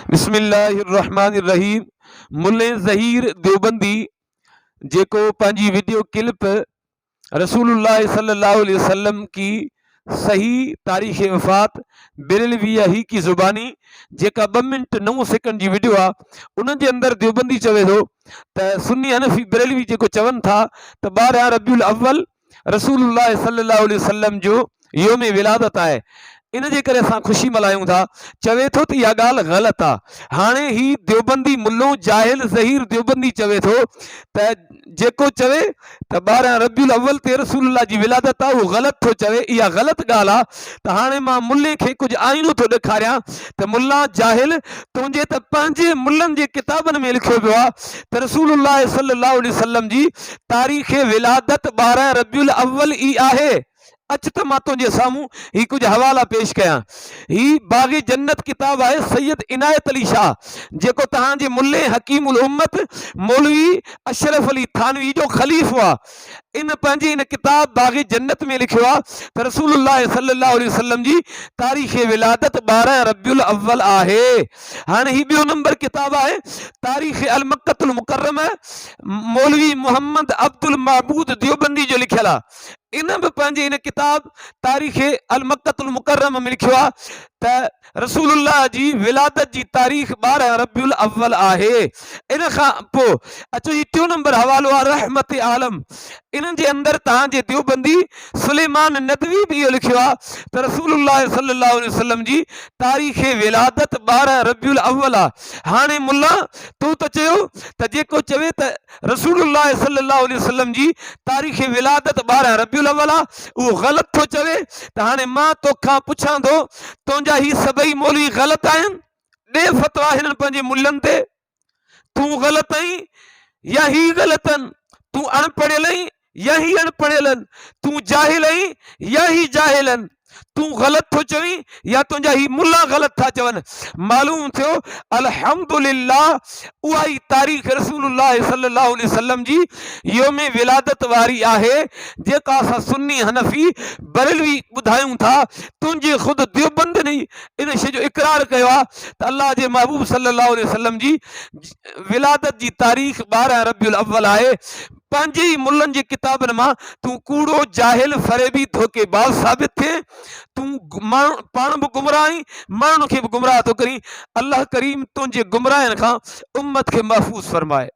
बिस्मिल्लाहिर्रहमानिर्रहीम। मुल्ले ज़हीर देवबंदी जेको पंहिंजी वीडियो क्लिप रसूलुल्लाह सल्लल्लाहु अलैहि वसल्लम की सही तारीख़ वफ़ात बेरेलवीअ ही की ज़ुबानी जेका 2 मिनट 9 सेकंड जी वीडियो आहे, उन जे अंदरि देवबंदी चवे थो त सुन्नी हनफ़ी बेरेलवी जेको चवनि था त 12 रबीउल अव्वल रसूलुल्लाह सल्लल्लाहु अलैहि वसल्लम जो योम विलादत आहे, इन जे करे असां ख़ुशी मल्हायूं था। चवे थो त इहा ॻाल्हि ग़लति आहे। हाणे ही देवबंदी मुल्लो जाहिल ज़हीर देवबंदी चवे थो त जेको चवे त 12 रबीउल अव्वल ते रसूलुल्लाह जी विलादत आहे, उहो ग़लति थो चवे, इहा ग़लति ॻाल्हि आहे। त हाणे मां मुल्ले खे कुझु आईनो थो ॾेखारियां त मुल्ला जाहिल, तुंहिंजे त पंहिंजे मुल्लनि जे किताबनि में लिखियो पियो आहे त रसूलुल्लाह सल्लल्लाहु अलैहि वसल्लम जी तारीख़ विलादत 12 रबीउल अव्वल ई आहे। अच त मां तुंहिंजे साम्हूं ही कुछ हवाला पेश कयां। ही बाग़ जन्नत किताब आहे सैयद इनायत अली शाह, जेको तव्हांजे मुल्ले हकीमुल उम्मत मौलवी अशरफ अली थानवी जो ख़लीफ़ो आहे। इन पंहिंजी इन किताब बाग़ जन्नत में लिखियो आहे त रसूलुल्लाह सल्लल्लाहु अलैहि वसल्लम जी तारीख़ विलादत 12 रबीउल अव्वल आहे। हाणे ही ॿियो नंबर किताब आहे तारीख़ अल मक्कतुल मुकर्रमा, मौलवी मोहम्मद अब्दुल महमूद देवबंदी जो लिखियल आहे। इन बि पंहिंजे इन किताब तारीख़ अल मक्कतुल मुकर्रमा में लिखियो आहे त रसूलुल्लाह जी विलादत जी तारीख़ 12 रबीउल अव्वल आहे। इन खां पोइ अचो ही टियों नंबर हवालो आहे रहमत आलम। इन जे अंदरि तव्हांजे देवबंदी सुलेमान नदवी बि इहो लिखियो आहे त रसूलुल्लाह सल्लल्लाहु अलैहि वसल्लम जी तारीख़ विलादत 12 रबीउल अव्वल आहे। हाणे मुल्ला तूं त चयो त जेको चवे त रसूलुल्लाह सल्लल्लाहु अलैहि वसल्लम जी तारीख़ विलादत 12 रबीउल अव्वल आहे, उहो ग़लति थो चवे। त हाणे मां तोखां पुछां थो, तुंहिंजा ही सभई मौलवी ग़लति आहिनि? ॾे फ़तवा हिननि पंहिंजे मुल्लनि ते। तूं ग़लति आहीं या ही ग़लति आहिनि? तूं अणपढ़ियल आहीं या ही अणपढ़ियल आहिनि? तूं जाहिल आहीं या ही जाहिल आहिनि? तूं ग़लति थो चवीं या तुंहिंजा ही मुल्ला ग़लति था चवनि? मालूम थियो अल्हम्दुलिल्लाह उहा ई तारीख़ रसूलुल्लाह सल्लल्लाहु अलैहि वसल्लम जी योम विलादत वारी आहे, जेका असां सुन्नी हनफ़ी बरेलवी ॿुधायूं था। तुंहिंजे ख़ुदि देवबंद ने इन शइ जो इक़रार कयो आहे त अल्लाह जे महबूब सल्लल्लाहु अलैहि वसल्लम जी विलादत जी तारीख़ 12 रबीउल अव्वल आहे। पंहिंजे ई मुल्लनि जी किताबनि मां तूं कूड़ो जाहिल फरेबी धोखेबाज़ साबित थिए। तूं माण्हू पाण बि गुमराह आहीं, माण्हुनि खे बि गुमराह थो करीं। अल्लाह करीम तुंहिंजे गुमराहनि खां उम्मत खे महफ़ूज़ फरमाए।